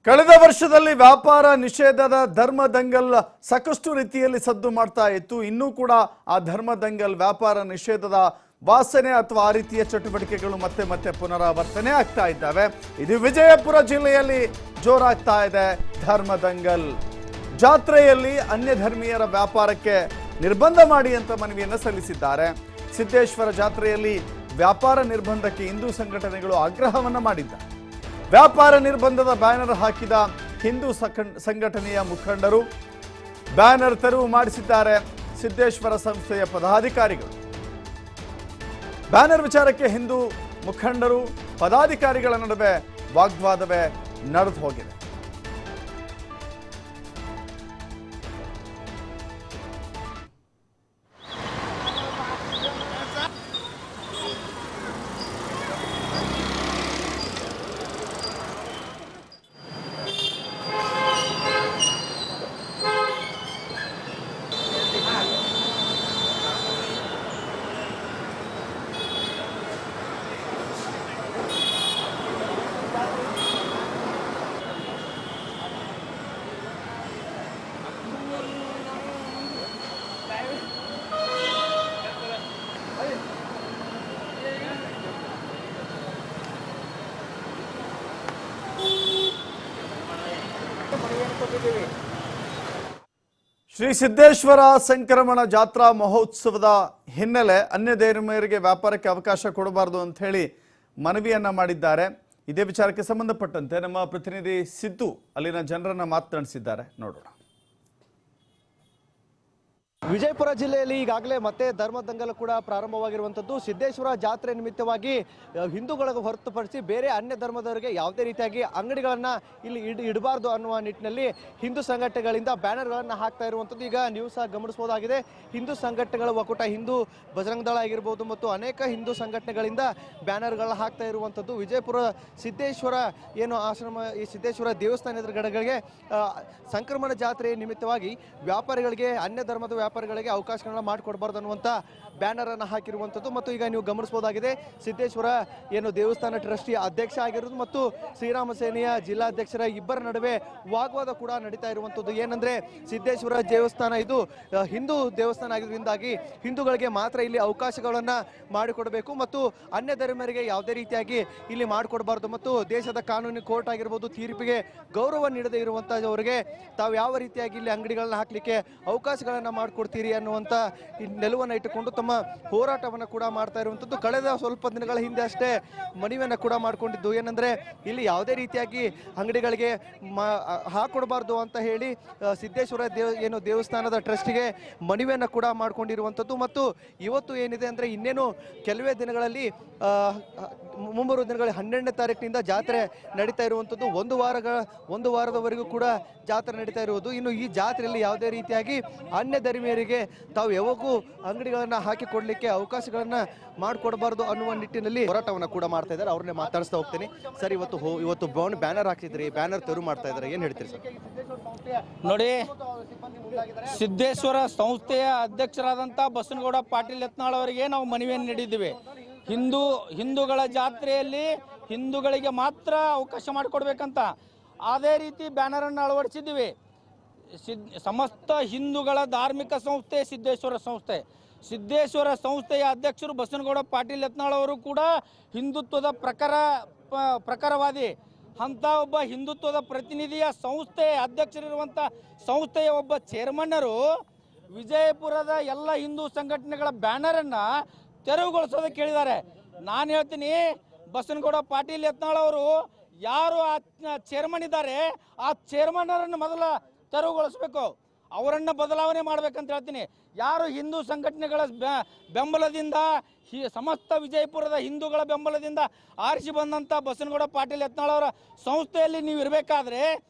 ಕಳೆದ ವರ್ಷದಲ್ಲಿ ವ್ಯಾಪಾರ ನಿಷೇಧದ ಧರ್ಮ ದಂಗಲ್ ಸಾಕಷ್ಟು ರೀತಿಯಲ್ಲಿ ಸದ್ದು ಮಾಡ್ತಾ ಇತ್ತು. ಇನ್ನೂ ಕೂಡ ಆ ಧರ್ಮ ದಂಗಲ್ ವ್ಯಾಪಾರ ನಿಷೇಧದ ವಾಸನೆ ಅಥವಾ ಆ ರೀತಿಯ ಚಟುವಟಿಕೆಗಳು ಮತ್ತೆ ಮತ್ತೆ ಪುನರಾವರ್ತನೆ ಆಗ್ತಾ ಇದ್ದಾವೆ. ಇದು ವಿಜಯಪುರ ಜಿಲ್ಲೆಯಲ್ಲಿ ಜೋರಾಗ್ತಾ ಇದೆ ಧರ್ಮ ದಂಗಲ್. ಜಾತ್ರೆಯಲ್ಲಿ ಅನ್ಯ ಧರ್ಮೀಯರ ವ್ಯಾಪಾರಕ್ಕೆ ನಿರ್ಬಂಧ ಮಾಡಿ ಅಂತ ಮನವಿಯನ್ನು ಸಲ್ಲಿಸಿದ್ದಾರೆ. ಸಿದ್ದೇಶ್ವರ ಜಾತ್ರೆಯಲ್ಲಿ ವ್ಯಾಪಾರ ನಿರ್ಬಂಧಕ್ಕೆ ಹಿಂದೂ ಸಂಘಟನೆಗಳು ಆಗ್ರಹವನ್ನು ಮಾಡಿದ್ದಾರೆ. ವ್ಯಾಪಾರ ನಿರ್ಬಂಧದ ಬ್ಯಾನರ್ ಹಾಕಿದ ಹಿಂದೂ ಸಂಘಟನೆಯ ಮುಖಂಡರು ಬ್ಯಾನರ್ ತೆರವು ಮಾಡಿಸಿದ್ದಾರೆ. ಸಿದ್ದೇಶ್ವರ ಸಂಸ್ಥೆಯ ಪದಾಧಿಕಾರಿಗಳು ಬ್ಯಾನರ್ ವಿಚಾರಕ್ಕೆ ಹಿಂದೂ ಮುಖಂಡರು ಪದಾಧಿಕಾರಿಗಳ ನಡುವೆ ವಾಗ್ವಾದವೇ ನಡೆದು ಹೋಗಿದೆ. ಶ್ರೀ ಸಿದ್ದೇಶ್ವರ ಸಂಕ್ರಮಣ ಜಾತ್ರಾ ಮಹೋತ್ಸವದ ಹಿನ್ನೆಲೆ ಅನ್ಯ ಧರ್ಮೀಯರಿಗೆ ವ್ಯಾಪಾರಕ್ಕೆ ಅವಕಾಶ ಕೊಡಬಾರದು ಅಂತ ಹೇಳಿ ಮನವಿಯನ್ನ ಮಾಡಿದ್ದಾರೆ. ಇದೇ ವಿಚಾರಕ್ಕೆ ಸಂಬಂಧಪಟ್ಟಂತೆ ನಮ್ಮ ಪ್ರತಿನಿಧಿ ಸಿದ್ದು ಅಲ್ಲಿನ ಜನರನ್ನ ಮಾತನಾಡಿಸಿದ್ದಾರೆ, ನೋಡೋಣ. ವಿಜಯಪುರ ಜಿಲ್ಲೆಯಲ್ಲಿ ಈಗಾಗಲೇ ಮತ್ತೆ ಧರ್ಮ ದಂಗಲ್ ಕೂಡ ಪ್ರಾರಂಭವಾಗಿರುವಂಥದ್ದು. ಸಿದ್ದೇಶ್ವರ ಜಾತ್ರೆ ನಿಮಿತ್ತವಾಗಿ ಹಿಂದೂಗಳಿಗೆ ಹೊರತುಪಡಿಸಿ ಬೇರೆ ಅನ್ಯ ಧರ್ಮದವರಿಗೆ ಯಾವುದೇ ರೀತಿಯಾಗಿ ಅಂಗಡಿಗಳನ್ನು ಇಲ್ಲಿ ಇಡಬಾರ್ದು ಅನ್ನುವ ನಿಟ್ಟಿನಲ್ಲಿ ಹಿಂದೂ ಸಂಘಟನೆಗಳಿಂದ ಬ್ಯಾನರ್ಗಳನ್ನು ಹಾಕ್ತಾ ಇರುವಂಥದ್ದು ಈಗ ನೀವು ಸಹ ಗಮನಿಸಬಹುದಾಗಿದೆ. ಹಿಂದೂ ಸಂಘಟನೆಗಳ ಒಕ್ಕೂಟ, ಹಿಂದೂ ಬಜರಂಗ ದಳ ಆಗಿರ್ಬೋದು ಮತ್ತು ಅನೇಕ ಹಿಂದೂ ಸಂಘಟನೆಗಳಿಂದ ಬ್ಯಾನರ್ಗಳನ್ನ ಹಾಕ್ತಾ ಇರುವಂಥದ್ದು. ವಿಜಯಪುರ ಸಿದ್ದೇಶ್ವರ ಏನು ಆಶ್ರಮ, ಈ ಸಿದ್ದೇಶ್ವರ ದೇವಸ್ಥಾನ ಎದುರುಗಡೆಗಳಿಗೆ ಸಂಕ್ರಮಣ ಜಾತ್ರೆ ನಿಮಿತ್ತವಾಗಿ ವ್ಯಾಪಾರಿಗಳಿಗೆ, ಅನ್ಯ ಧರ್ಮದ ವ್ಯಾಪಾರಿಗಳಿಗೆ ಅವಕಾಶಗಳನ್ನ ಮಾಡಿಕೊಡಬಾರ್ದು ಅನ್ನುವಂಥ ಬ್ಯಾನರ್ ಅನ್ನು ಹಾಕಿರುವಂಥದ್ದು. ಮತ್ತು ಈಗ ನೀವು ಗಮನಿಸಬಹುದಾಗಿದೆ, ಸಿದ್ದೇಶ್ವರ ಏನು ದೇವಸ್ಥಾನ ಟ್ರಸ್ಟಿ ಅಧ್ಯಕ್ಷ ಆಗಿರೋದು ಮತ್ತು ಶ್ರೀರಾಮ ಸೇನೆಯ ಜಿಲ್ಲಾಧ್ಯಕ್ಷರ ಇಬ್ಬರ ನಡುವೆ ವಾಗ್ವಾದ ಕೂಡ ನಡೀತಾ ಇರುವಂಥದ್ದು. ಏನಂದ್ರೆ ಸಿದ್ದೇಶ್ವರ ದೇವಸ್ಥಾನ ಇದು ಹಿಂದೂ ದೇವಸ್ಥಾನ ಆಗಿರೋದ್ರಿಂದಾಗಿ ಹಿಂದೂಗಳಿಗೆ ಮಾತ್ರ ಇಲ್ಲಿ ಅವಕಾಶಗಳನ್ನ ಮಾಡಿಕೊಡಬೇಕು ಮತ್ತು ಅನ್ಯ ಧರ್ಮರಿಗೆ ಯಾವುದೇ ರೀತಿಯಾಗಿ ಇಲ್ಲಿ ಮಾಡಿಕೊಡಬಾರ್ದು ಮತ್ತು ದೇಶದ ಕಾನೂನು ಕೋರ್ಟ್ ಆಗಿರ್ಬೋದು ತೀರ್ಪಿಗೆ ಗೌರವ ನೀಡದೇ ಇರುವಂತಹವರಿಗೆ ತಾವು ಯಾವ ರೀತಿಯಾಗಿ ಇಲ್ಲಿ ಅಂಗಡಿಗಳನ್ನ ಹಾಕ್ಲಿಕ್ಕೆ ಅವಕಾಶಗಳನ್ನ ಮಾಡಿಕೊಡ್ತೀರಿ ಅನ್ನುವಂಥ ನಿಲುವನ್ನು ಇಟ್ಟುಕೊಂಡು ತಮ್ಮ ಹೋರಾಟವನ್ನು ಕೂಡ ಮಾಡ್ತಾ ಇರುವಂಥದ್ದು. ಕಳೆದ ಸ್ವಲ್ಪ ದಿನಗಳ ಹಿಂದೆ ಅಷ್ಟೇ ಮನವಿಯನ್ನು ಕೂಡ ಮಾಡಿಕೊಂಡಿದ್ದು. ಏನಂದ್ರೆ ಇಲ್ಲಿ ಯಾವುದೇ ರೀತಿಯಾಗಿ ಅಂಗಡಿಗಳಿಗೆ ಹಾಕೊಡಬಾರ್ದು ಅಂತ ಹೇಳಿ ಸಿದ್ದೇಶ್ವರ ಏನು ದೇವಸ್ಥಾನದ ಟ್ರಸ್ಟಿಗೆ ಮನವಿಯನ್ನು ಕೂಡ ಮಾಡಿಕೊಂಡಿರುವಂಥದ್ದು. ಮತ್ತು ಇವತ್ತು ಏನಿದೆ ಅಂದರೆ ಇನ್ನೇನು ಕೆಲವೇ ದಿನಗಳಲ್ಲಿ ಮುಂಬರುವ ದಿನಗಳಲ್ಲಿ 12ನೇ ತಾರೀಕಿನಿಂದ ಜಾತ್ರೆ ನಡೀತಾ ಇರುವಂಥದ್ದು. ಒಂದು ವಾರದವರೆಗೂ ಕೂಡ ಜಾತ್ರೆ ನಡೀತಾ ಇರುವುದು. ಇನ್ನು ಈ ಜಾತ್ರೆಯಲ್ಲಿ ಯಾವುದೇ ರೀತಿಯಾಗಿ ಅನ್ಯ ಧರ್ಮೀಯರಿಗೆ ತಾವು ಯಾವಾಗೂ ಅಂಗಡಿಗಳನ್ನ ಹಾಕಿ ಕೊಡ್ಲಿಕ್ಕೆ ಅವಕಾಶಗಳನ್ನ ಮಾಡಿಕೊಡಬಾರ್ದು ಅನ್ನುವ ನಿಟ್ಟಿನಲ್ಲಿ ಹೋರಾಟವನ್ನು ಕೂಡ ಮಾಡ್ತಾ ಇದ್ದಾರೆ. ಅವ್ರನ್ನೇ ಮಾತಾಡಿಸ್ತಾ ಹೋಗ್ತೀನಿ. ಸರ್, ಇವತ್ತು ಬ್ಯಾನರ್ ಹಾಕಿದ್ರಿ, ಬ್ಯಾನರ್ ತೆರವು ಮಾಡ್ತಾ ಇದ್ದಾರೆ, ಏನ್ ಹೇಳ್ತೀರಿ ಸರ್? ನೋಡಿ, ಸಿದ್ದೇಶ್ವರ ಸಂಸ್ಥೆಯ ಅಧ್ಯಕ್ಷರಾದಂಥ ಬಸನಗೌಡ ಪಾಟೀಲ್ ಯತ್ನಾಳ್ ಅವರಿಗೆ ನಾವು ಮನವಿಯನ್ನು ನೀಡಿದ್ದೀವಿ. ಹಿಂದೂಗಳ ಜಾತ್ರೆಯಲ್ಲಿ ಹಿಂದೂಗಳಿಗೆ ಮಾತ್ರ ಅವಕಾಶ ಮಾಡಿಕೊಡ್ಬೇಕಂತ ಅದೇ ರೀತಿ ಬ್ಯಾನರನ್ನು ಅಳವಡಿಸಿದ್ದೀವಿ. ಸಮಸ್ತ ಹಿಂದೂಗಳ ಧಾರ್ಮಿಕ ಸಂಸ್ಥೆ ಸಿದ್ದೇಶ್ವರ ಸಂಸ್ಥೆಯ ಅಧ್ಯಕ್ಷರು ಬಸನಗೌಡ ಪಾಟೀಲ್ ಯತ್ನಾಳ್ ಅವರು ಕೂಡ ಹಿಂದುತ್ವದ ಪ್ರಖರವಾದಿ. ಅಂಥ ಒಬ್ಬ ಹಿಂದುತ್ವದ ಪ್ರತಿನಿಧಿಯ ಸಂಸ್ಥೆ ಅಧ್ಯಕ್ಷರಿರುವಂಥ ಸಂಸ್ಥೆಯ ಒಬ್ಬ ಚೇರ್ಮನ್ನರು ವಿಜಯಪುರದ ಎಲ್ಲ ಹಿಂದೂ ಸಂಘಟನೆಗಳ ಬ್ಯಾನರನ್ನು ತೆರವುಗೊಳಿಸೋದಕ್ಕೆ ಕೇಳಿದ್ದಾರೆ. ನಾನು ಹೇಳ್ತೀನಿ, ಬಸನಗೌಡ ಪಾಟೀಲ್ ಯತ್ನಾಳ್ ಅವರು ಯಾರು ಆ ಚೇರ್ಮನ್ ಇದ್ದಾರೆ ಆ ಚೇರ್ಮನ್ನರನ್ನು ಮೊದಲ ತೆರವುಗೊಳಿಸಬೇಕು, ಅವರನ್ನು ಬದಲಾವಣೆ ಮಾಡ್ಬೇಕಂತ ಹೇಳ್ತೀನಿ. ಯಾರು ಹಿಂದೂ ಸಂಘಟನೆಗಳ ಬೆಂಬಲದಿಂದ ಸಮಸ್ತ ವಿಜಯಪುರದ ಹಿಂದೂಗಳ ಬೆಂಬಲದಿಂದ ಆರಿಸಿ ಬಂದಂಥ ಬಸನಗೌಡ ಪಾಟೀಲ್ ಯತ್ನಾಳ್ ಅವರ ಸಂಸ್ಥೆಯಲ್ಲಿ ನೀವು ಇರಬೇಕಾದ್ರೆ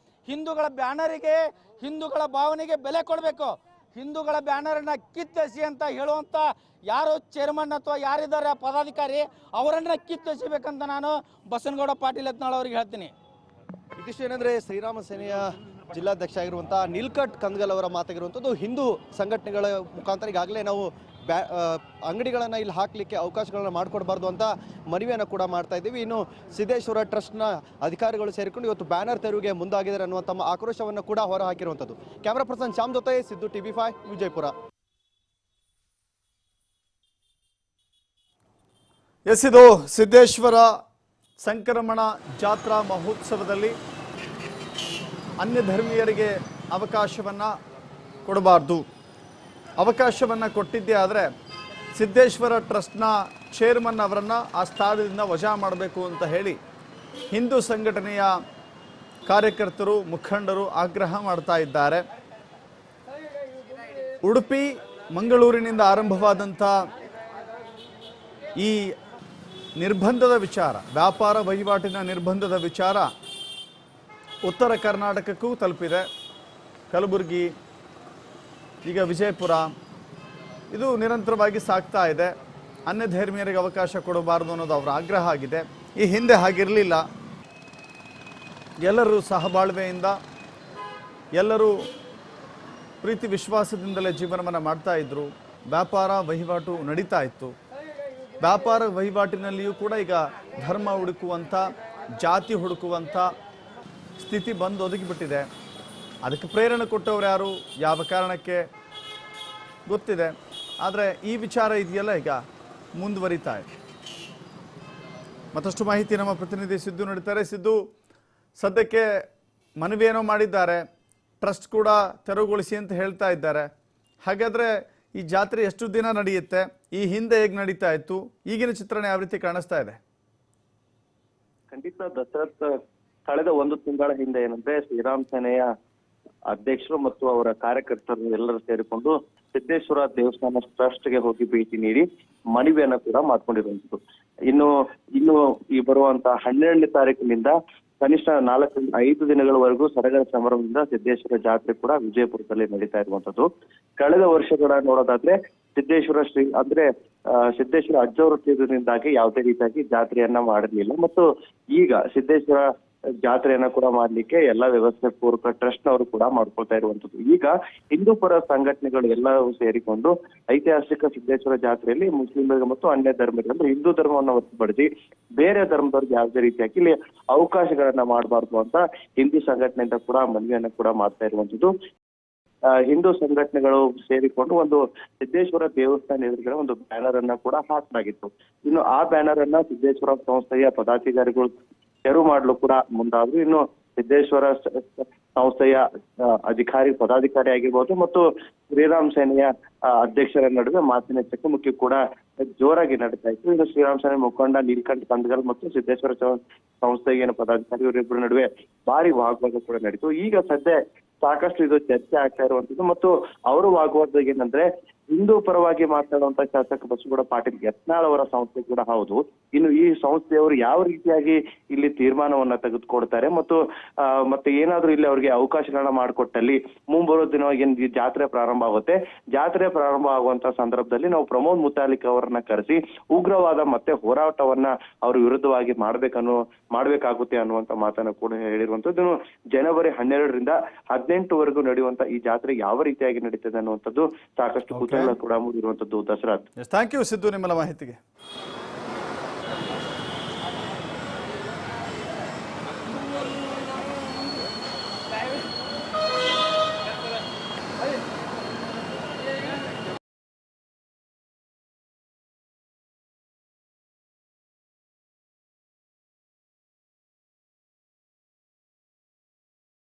ಹಿಂದೂಗಳ ಬ್ಯಾನರಿಗೆ, ಹಿಂದೂಗಳ ಭಾವನೆಗೆ ಬೆಲೆ ಕೊಡಬೇಕು. ಹಿಂದೂಗಳ ಬ್ಯಾನರನ್ನು ಕಿತ್ತೆಸಿ ಅಂತ ಹೇಳುವಂಥ ಯಾರು ಚೇರ್ಮನ್ ಅಥವಾ ಯಾರಿದ್ದಾರೆ ಪದಾಧಿಕಾರಿ ಅವರನ್ನು ಕಿತ್ತೆಸಿಬೇಕಂತ ನಾನು ಬಸನಗೌಡ ಪಾಟೀಲ್ ಯತ್ನಾಳ್ ಅವರಿಗೆ ಹೇಳ್ತೀನಿ. ಇದಿಷ್ಟು ಏನಂದ್ರೆ ಶ್ರೀರಾಮ ಸೇನೆಯ ಜಿಲ್ಲಾಧ್ಯಕ್ಷ ಆಗಿರುವಂತಹ ನೀಲ್ಕಂಠ್ ಕಂದಗಲ್ ಅವರ ಮಾತಾಗಿರುವಂಥದ್ದು. ಹಿಂದೂ ಸಂಘಟನೆಗಳ ಮುಖಾಂತರ ಈಗಾಗಲೇ ನಾವು ಅಂಗಡಿಗಳನ್ನು ಇಲ್ಲಿ ಹಾಕಲಿಕ್ಕೆ ಅವಕಾಶಗಳನ್ನ ಮಾಡಿಕೊಡ್ಬಾರ್ದು ಅಂತ ಮನವಿಯನ್ನು ಕೂಡ ಮಾಡ್ತಾ ಇದ್ದೀವಿ. ಇನ್ನು ಸಿದ್ದೇಶ್ವರ ಟ್ರಸ್ಟ್ನ ಅಧಿಕಾರಿಗಳು ಸೇರಿಕೊಂಡು ಇವತ್ತು ಬ್ಯಾನರ್ ತೆರವಿಗೆ ಮುಂದಾಗಿದ್ದಾರೆ ಅನ್ನುವ ತಮ್ಮ ಆಕ್ರೋಶವನ್ನು ಕೂಡ ಹೊರ ಹಾಕಿರುವಂಥದ್ದು. ಕ್ಯಾಮರಾ ಪರ್ಸನ್ ಶ್ಯಾಮ್ ಜೊತೆ ಸಿದ್ದು TV5 ವಿಜಯಪುರ. ಎಸ್, ಇದು ಸಿದ್ದೇಶ್ವರ ಸಂಕ್ರಮಣ ಜಾತ್ರಾ ಮಹೋತ್ಸವದಲ್ಲಿ ಅನ್ಯ ಧರ್ಮೀಯರಿಗೆ ಅವಕಾಶವನ್ನು ಕೊಡಬಾರ್ದು. ಅವಕಾಶವನ್ನು ಕೊಟ್ಟಿದ್ದೇ ಆದರೆ ಸಿದ್ದೇಶ್ವರ ಟ್ರಸ್ಟ್ನ ಚೇರ್ಮನ್ ಅವರನ್ನು ಆ ಸ್ಥಾನದಿಂದ ವಜಾ ಮಾಡಬೇಕು ಅಂತ ಹೇಳಿ ಹಿಂದೂ ಸಂಘಟನೆಯ ಕಾರ್ಯಕರ್ತರು ಮುಖಂಡರು ಆಗ್ರಹ ಮಾಡ್ತಾ ಇದ್ದಾರೆ. ಉಡುಪಿ ಮಂಗಳೂರಿನಿಂದ ಆರಂಭವಾದಂಥ ಈ ನಿರ್ಬಂಧದ ವಿಚಾರ, ವ್ಯಾಪಾರ ವಹಿವಾಟಿನ ನಿರ್ಬಂಧದ ವಿಚಾರ ಉತ್ತರ ಕರ್ನಾಟಕಕ್ಕೂ ತಲುಪಿದೆ. ಕಲಬುರಗಿ, ಈಗ ವಿಜಯಪುರ, ಇದು ನಿರಂತರವಾಗಿ ಸಾಗ್ತಾ ಇದೆ. ಅನ್ಯ ಧರ್ಮೀಯರಿಗೆ ಅವಕಾಶ ಕೊಡಬಾರದು ಅನ್ನೋದು ಅವರ ಆಗ್ರಹ ಆಗಿದೆ. ಈ ಹಿಂದೆ ಹಾಗಿರಲಿಲ್ಲ. ಎಲ್ಲರೂ ಸಹಬಾಳ್ವೆಯಿಂದ, ಎಲ್ಲರೂ ಪ್ರೀತಿ ವಿಶ್ವಾಸದಿಂದಲೇ ಜೀವನವನ್ನು ಮಾಡ್ತಾ ಇದ್ದರು. ವ್ಯಾಪಾರ ವಹಿವಾಟು ನಡೀತಾ ಇತ್ತು. ವ್ಯಾಪಾರ ವಹಿವಾಟಿನಲ್ಲಿಯೂ ಕೂಡ ಈಗ ಧರ್ಮ ಹುಡುಕುವಂಥ, ಜಾತಿ ಹುಡುಕುವಂಥ ಸ್ಥಿತಿ ಬಂದು ಒದಗಿಬಿಟ್ಟಿದೆ. ಅದಕ್ಕೆ ಪ್ರೇರಣೆ ಕೊಟ್ಟವ್ರು ಯಾರು, ಯಾವ ಕಾರಣಕ್ಕೆ ಗೊತ್ತಿದೆ. ಆದರೆ ಈ ವಿಚಾರ ಇದೆಯಲ್ಲ ಈಗ ಮುಂದುವರಿತಾ ಇದೆ. ಮತ್ತಷ್ಟು ಮಾಹಿತಿ ನಮ್ಮ ಪ್ರತಿನಿಧಿ ಸಿದ್ದು ನೀಡುತ್ತಾರೆ. ಸಿದ್ದು, ಸದ್ಯಕ್ಕೆ ಮನವಿಯೇನೋ ಮಾಡಿದ್ದಾರೆ, ಟ್ರಸ್ಟ್ ಕೂಡ ತೆರವುಗೊಳಿಸಿ ಅಂತ ಹೇಳ್ತಾ ಇದ್ದಾರೆ. ಹಾಗಾದರೆ ಈ ಜಾತ್ರೆ ಎಷ್ಟು ದಿನ ನಡೆಯುತ್ತೆ? ಈ ಹಿಂದೆ ಹೇಗೆ ನಡೀತಾ ಇತ್ತು? ಈಗಿನ ಚಿತ್ರಣ ಯಾವ ರೀತಿ ಕಾಣಿಸ್ತಾ ಇದೆ? ಖಂಡಿತ ದಶರಥ್, ಕಳೆದ ಒಂದು ತಿಂಗಳ ಹಿಂದೆ ಏನಂದ್ರೆ ಶ್ರೀರಾಮ್ ಸೇನೆಯ ಅಧ್ಯಕ್ಷರು ಮತ್ತು ಅವರ ಕಾರ್ಯಕರ್ತರು ಎಲ್ಲರೂ ಸೇರಿಕೊಂಡು ಸಿದ್ದೇಶ್ವರ ದೇವಸ್ಥಾನ ಟ್ರಸ್ಟ್ಗೆ ಹೋಗಿ ಭೇಟಿ ನೀಡಿ ಮನವಿಯನ್ನ ಕೂಡ ಮಾಡ್ಕೊಂಡಿರುವಂತದ್ದು. ಇನ್ನು ಈ ಬರುವಂತ 12ನೇ ತಾರೀಕಿನಿಂದ ಕನಿಷ್ಠ 4-5 ದಿನಗಳವರೆಗೂ ಸಡಗರ ಸಂಭ್ರಮದಿಂದ ಸಿದ್ದೇಶ್ವರ ಜಾತ್ರೆ ಕೂಡ ವಿಜಯಪುರದಲ್ಲಿ ನಡೀತಾ ಇರುವಂತದ್ದು. ಕಳೆದ ವರ್ಷಗಳ ನೋಡೋದಾದ್ರೆ ಸಿದ್ದೇಶ್ವರ ಸಿದ್ದೇಶ್ವರ ಅಜ್ಜವರ ತೀರ್ಪಿನಿಂದಾಗಿ ಯಾವುದೇ ರೀತಿಯಾಗಿ ಜಾತ್ರೆಯನ್ನ ಮಾಡಿರ್ಲಿಲ್ಲ. ಮತ್ತು ಈಗ ಸಿದ್ದೇಶ್ವರ ಜಾತ್ರೆಯನ್ನ ಕೂಡ ಮಾಡ್ಲಿಕ್ಕೆ ಎಲ್ಲಾ ವ್ಯವಸ್ಥೆ ಪೂರ್ವಕ ಟ್ರಸ್ಟ್ ನವರು ಕೂಡ ಮಾಡ್ಕೊಳ್ತಾ ಇರುವಂತದ್ದು. ಈಗ ಹಿಂದೂ ಪರ ಸಂಘಟನೆಗಳು ಎಲ್ಲವೂ ಸೇರಿಕೊಂಡು ಐತಿಹಾಸಿಕ ಸಿದ್ದೇಶ್ವರ ಜಾತ್ರೆಯಲ್ಲಿ ಮುಸ್ಲಿಮರಿಗೆ ಮತ್ತು ಅನ್ಯ ಧರ್ಮಗಳಿಗೆ, ಹಿಂದೂ ಧರ್ಮವನ್ನು ಹೊರತುಪಡಿಸಿ ಬೇರೆ ಧರ್ಮದವ್ರಿಗೆ ಯಾವುದೇ ರೀತಿಯಾಗಿ ಇಲ್ಲಿ ಅವಕಾಶಗಳನ್ನ ಮಾಡಬಾರ್ದು ಅಂತ ಹಿಂದೂ ಸಂಘಟನೆಯಿಂದ ಕೂಡ ಮನವಿಯನ್ನ ಕೂಡ ಮಾಡ್ತಾ ಇರುವಂತದ್ದು. ಹಿಂದೂ ಸಂಘಟನೆಗಳು ಸೇರಿಕೊಂಡು ಒಂದು ಸಿದ್ದೇಶ್ವರ ದೇವಸ್ಥಾನ ಎದುರುಗಡೆ ಒಂದು ಬ್ಯಾನರ್ ಅನ್ನ ಕೂಡ ಹಾಕಲಾಗಿತ್ತು. ಇನ್ನು ಆ ಬ್ಯಾನರ್ ಅನ್ನ ಸಿದ್ದೇಶ್ವರ ಸಂಸ್ಥೆಯ ಪದಾಧಿಕಾರಿಗಳು ತೆರವು ಮಾಡಲು ಕೂಡ ಮುಂದಾದ್ರು. ಇನ್ನು ಸಿದ್ದೇಶ್ವರ ಸಂಸ್ಥೆಯ ಪದಾಧಿಕಾರಿ ಆಗಿರ್ಬೋದು ಮತ್ತು ಶ್ರೀರಾಮ್ ಸೇನೆಯ ಅಧ್ಯಕ್ಷರ ನಡುವೆ ಮಾತಿನ ಚಕಮಕಿ ಕೂಡ ಜೋರಾಗಿ ನಡೀತಾ ಇತ್ತು. ಇನ್ನು ಶ್ರೀರಾಮ್ ಸೇನೆ ಮುಖಂಡ ನೀಲಕಂಠ ಕಂದಗಲ್ ಮತ್ತು ಸಿದ್ದೇಶ್ವರ ಸಂಸ್ಥೆಯ ಪದಾಧಿಕಾರಿ ಇವರಿಬ್ಬರ ನಡುವೆ ಭಾರಿ ವಾಗ್ವಾದ ಕೂಡ ನಡೀತು. ಈಗ ಸದ್ಯ ಸಾಕಷ್ಟು ಇದು ಚರ್ಚೆ ಆಗ್ತಾ ಇರುವಂತದ್ದು. ಮತ್ತು ಅವರು ವಾಗ್ವಾದ ಏನಂದ್ರೆ, ಹಿಂದೂ ಪರವಾಗಿ ಮಾತನಾಡುವಂತ ಶಾಸಕ ಬಸವಗೌಡ ಪಾಟೀಲ್ ಯತ್ನಾಳ್ ಅವರ ಸಂಸ್ಥೆ ಕೂಡ ಹೌದು. ಇನ್ನು ಈ ಸಂಸ್ಥೆಯವರು ಯಾವ ರೀತಿಯಾಗಿ ಇಲ್ಲಿ ತೀರ್ಮಾನವನ್ನ ತೆಗೆದುಕೊಡ್ತಾರೆ ಮತ್ತೆ ಏನಾದ್ರೂ ಇಲ್ಲಿ ಅವರಿಗೆ ಅವಕಾಶಗಳನ್ನ ಮಾಡಿಕೊಟ್ಟಲ್ಲಿ ಮುಂಬರುವ ದಿನವಾಗಿ ಈ ಜಾತ್ರೆ ಪ್ರಾರಂಭ ಆಗುತ್ತೆ. ಜಾತ್ರೆ ಪ್ರಾರಂಭ ಆಗುವಂತ ಸಂದರ್ಭದಲ್ಲಿ ನಾವು ಪ್ರಮೋದ್ ಮುತಾಲಿಕ್ ಅವರನ್ನ ಕರೆಸಿ ಉಗ್ರವಾದ ಮತ್ತೆ ಹೋರಾಟವನ್ನ ಅವ್ರ ವಿರುದ್ಧವಾಗಿ ಮಾಡ್ಬೇಕಾಗುತ್ತೆ ಅನ್ನುವಂತ ಮಾತನ್ನ ಕೂಡ ಹೇಳಿರುವಂತದ್ದು. ಜನವರಿ 12ರಿಂದ 18ವರೆಗೂ ನಡೆಯುವಂತ ಈ ಜಾತ್ರೆ ಯಾವ ರೀತಿಯಾಗಿ ನಡೀತದೆ ಅನ್ನುವಂಥದ್ದು ಸಾಕಷ್ಟು ಕುತೂಹಲ ಕೂಡ ಮೂಡಿರುವಂತದ್ದು. ದಸರಾ. ಥ್ಯಾಂಕ್ ಯು ಸಿದ್ದು, ನಿಮ್ಮೆಲ್ಲ ಮಾಹಿತಿಗೆ.